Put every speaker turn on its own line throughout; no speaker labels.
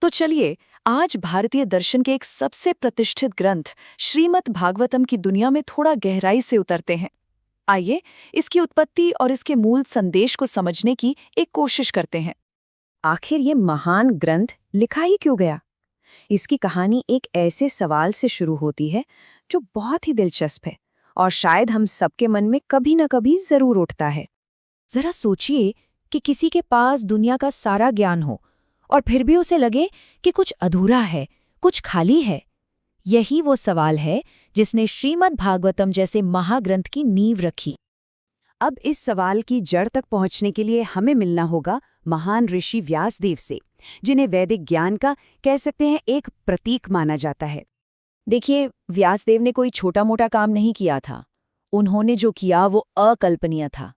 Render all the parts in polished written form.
तो चलिए आज भारतीय दर्शन के एक सबसे प्रतिष्ठित ग्रंथ श्रीमद् भागवतम की दुनिया में थोड़ा गहराई से उतरते हैं। आइए इसकी उत्पत्ति और इसके मूल संदेश को समझने की एक कोशिश करते हैं।
आखिर ये महान ग्रंथ लिखा ही क्यों गया? इसकी कहानी एक ऐसे सवाल से शुरू होती है जो बहुत ही दिलचस्प है और शायद हम सबके मन में कभी न कभी जरूर उठता है। जरा सोचिए कि किसी के पास दुनिया का सारा ज्ञान हो और फिर भी उसे लगे कि कुछ अधूरा है, कुछ खाली है। यही वो सवाल है जिसने श्रीमद् भागवतम जैसे महाग्रंथ की नींव रखी। अब इस सवाल की जड़ तक पहुंचने के लिए हमें मिलना होगा महान ऋषि व्यासदेव से, जिन्हें वैदिक ज्ञान का कह सकते हैं एक प्रतीक माना जाता है। देखिए, व्यासदेव ने कोई छोटा मोटा काम नहीं किया था। उन्होंने जो किया वो अकल्पनीय था।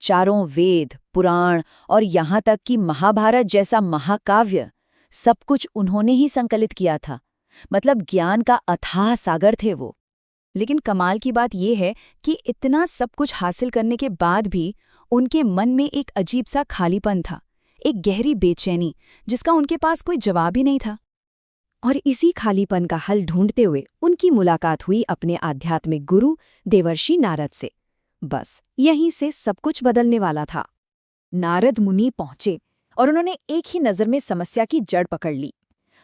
चारों वेद, पुराण और यहाँ तक कि महाभारत जैसा महाकाव्य, सब कुछ उन्होंने ही संकलित किया था। मतलब ज्ञान का अथाह सागर थे वो। लेकिन कमाल की बात यह है कि इतना सब कुछ हासिल करने के बाद भी उनके मन में एक अजीब सा खालीपन था, एक गहरी बेचैनी जिसका उनके पास कोई जवाब ही नहीं था। और इसी खालीपन का हल ढूंढते हुए उनकी मुलाकात हुई अपने आध्यात्मिक गुरु देवर्षि नारद से। बस यहीं से सब कुछ बदलने वाला था। नारद मुनि पहुंचे और उन्होंने एक ही नज़र में समस्या की जड़ पकड़ ली।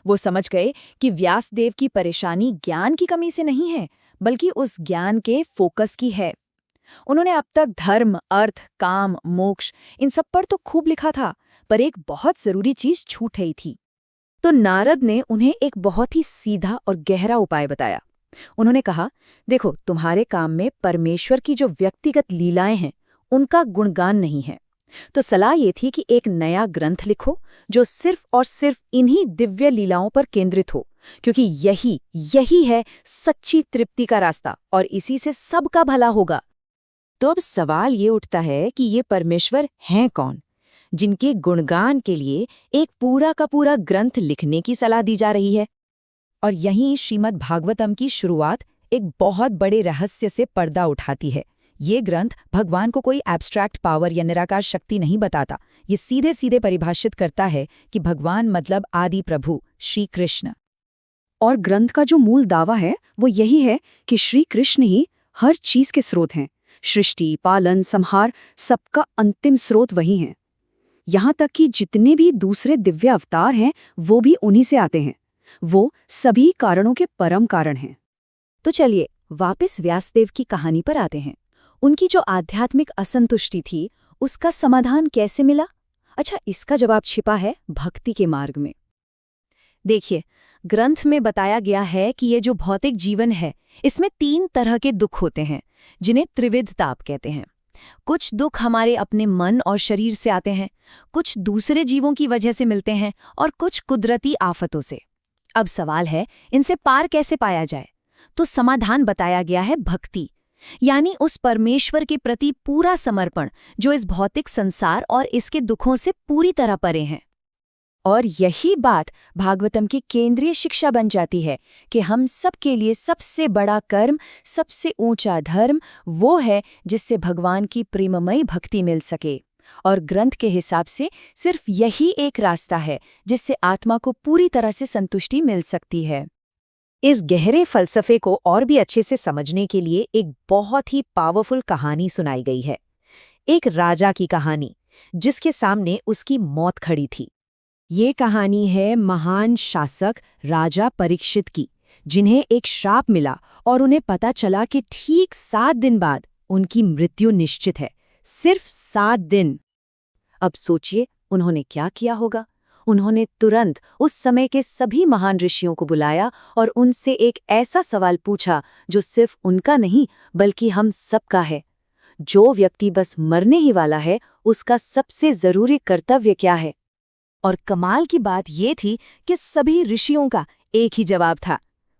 वो समझ गए कि व्यासदेव की परेशानी ज्ञान की कमी से नहीं है, बल्कि उस ज्ञान के फोकस की है। उन्होंने अब तक धर्म, अर्थ, काम, मोक्ष इन सब पर तो खूब लिखा था, पर एक बहुत जरूरी चीज छूट रही थी। तो नारद ने उन्हें एक बहुत ही सीधा और गहरा उपाय बताया। उन्होंने कहा, देखो, तुम्हारे काम में परमेश्वर की जो व्यक्तिगत लीलाएं हैं उनका गुणगान नहीं है। तो सलाह ये थी कि एक नया ग्रंथ लिखो जो सिर्फ और सिर्फ इन्हीं दिव्य लीलाओं पर केंद्रित हो, क्योंकि यही है सच्ची तृप्ति का रास्ता और इसी से सबका भला होगा। तो अब सवाल ये उठता है कि ये परमेश्वर हैं कौन, जिनके गुणगान के लिए एक पूरा का पूरा ग्रंथ लिखने की सलाह दी जा रही है। और यहीं श्रीमद् भागवतम की शुरुआत एक बहुत बड़े रहस्य से पर्दा उठाती है। ये ग्रंथ भगवान को कोई एब्स्ट्रैक्ट पावर या निराकार शक्ति नहीं बताता। ये सीधे सीधे परिभाषित करता है कि भगवान मतलब आदि प्रभु श्री कृष्ण। और ग्रंथ का जो मूल दावा है वो यही है कि श्री कृष्ण ही हर चीज के स्रोत हैं। सृष्टि, पालन, संहार, सबका अंतिम स्रोत वही हैं। यहाँ तक कि जितने भी दूसरे दिव्य अवतार हैं वो भी उन्हीं से आते हैं। वो सभी कारणों के परम कारण हैं। तो चलिए वापस व्यासदेव की कहानी पर आते हैं। उनकी जो आध्यात्मिक असंतुष्टि थी उसका समाधान कैसे मिला? अच्छा, इसका जवाब छिपा है भक्ति के मार्ग में। देखिए, ग्रंथ में बताया गया है कि ये जो भौतिक जीवन है इसमें 3 तरह के दुख होते हैं, जिन्हें त्रिविध ताप कहते हैं। कुछ दुख हमारे अपने मन और शरीर से आते हैं, कुछ दूसरे जीवों की वजह से मिलते हैं और कुछ कुदरती आफतों से। अब सवाल है, इनसे पार कैसे पाया जाए? तो समाधान बताया गया है भक्ति, यानी उस परमेश्वर के प्रति पूरा समर्पण जो इस भौतिक संसार और इसके दुखों से पूरी तरह परे हैं। और यही बात भागवतम की केंद्रीय शिक्षा बन जाती है कि हम सबके लिए सबसे बड़ा कर्म, सबसे ऊंचा धर्म वो है जिससे भगवान की प्रेममयी भक्ति मिल सके। और ग्रंथ के हिसाब से सिर्फ यही एक रास्ता है जिससे आत्मा को पूरी तरह से संतुष्टि मिल सकती है। इस गहरे फलसफे को और भी अच्छे से समझने के लिए एक बहुत ही पावरफुल कहानी सुनाई गई है। एक राजा की कहानी जिसके सामने उसकी मौत खड़ी थी। ये कहानी है महान शासक राजा परीक्षित की, जिन्हें एक श्राप मिला और उन्हें पता चला कि ठीक 7 दिन बाद उनकी मृत्यु निश्चित है। सिर्फ 7 दिन। अब सोचिए उन्होंने क्या किया होगा। उन्होंने तुरंत उस समय के सभी महान ऋषियों को बुलाया और उनसे एक ऐसा सवाल पूछा जो सिर्फ उनका नहीं बल्कि हम सबका है। जो व्यक्ति बस मरने ही वाला है उसका सबसे जरूरी कर्तव्य क्या है? और कमाल की बात ये थी कि सभी ऋषियों का एक ही जवाब था।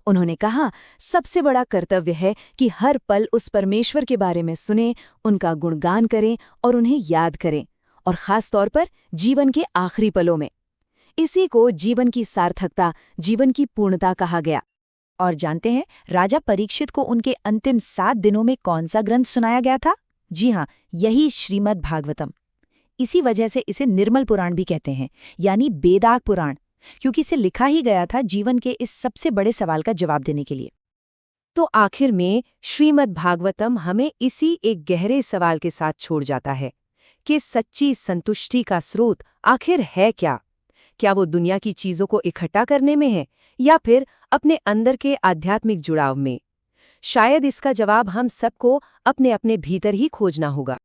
उन्होंने कहा, सबसे बड़ा कर्तव्य है कि हर पल उस परमेश्वर के बारे में सुनें, उनका गुणगान करें और उन्हें याद करें, और खास तौर पर जीवन के आखिरी पलों में। इसी को जीवन की सार्थकता, जीवन की पूर्णता कहा गया। और जानते हैं राजा परीक्षित को उनके अंतिम 7 दिनों में कौन सा ग्रंथ सुनाया गया था? जी हाँ, यही श्रीमद् भागवतम। इसी वजह से इसे निर्मल पुराण भी कहते हैं, यानी बेदाग पुराण। क्योंकि इसे लिखा ही गया था जीवन के इस सबसे बड़े सवाल का जवाब देने के लिए। तो आखिर में श्रीमद् भागवतम हमें इसी एक गहरे सवाल के साथ छोड़ जाता है कि सच्ची संतुष्टि का स्रोत आखिर है क्या? क्या वो दुनिया की चीजों को इकट्ठा करने में है या फिर अपने अंदर के आध्यात्मिक जुड़ाव में? शायद इसका जवाब हम सबको अपने अपने भीतर ही खोजना होगा।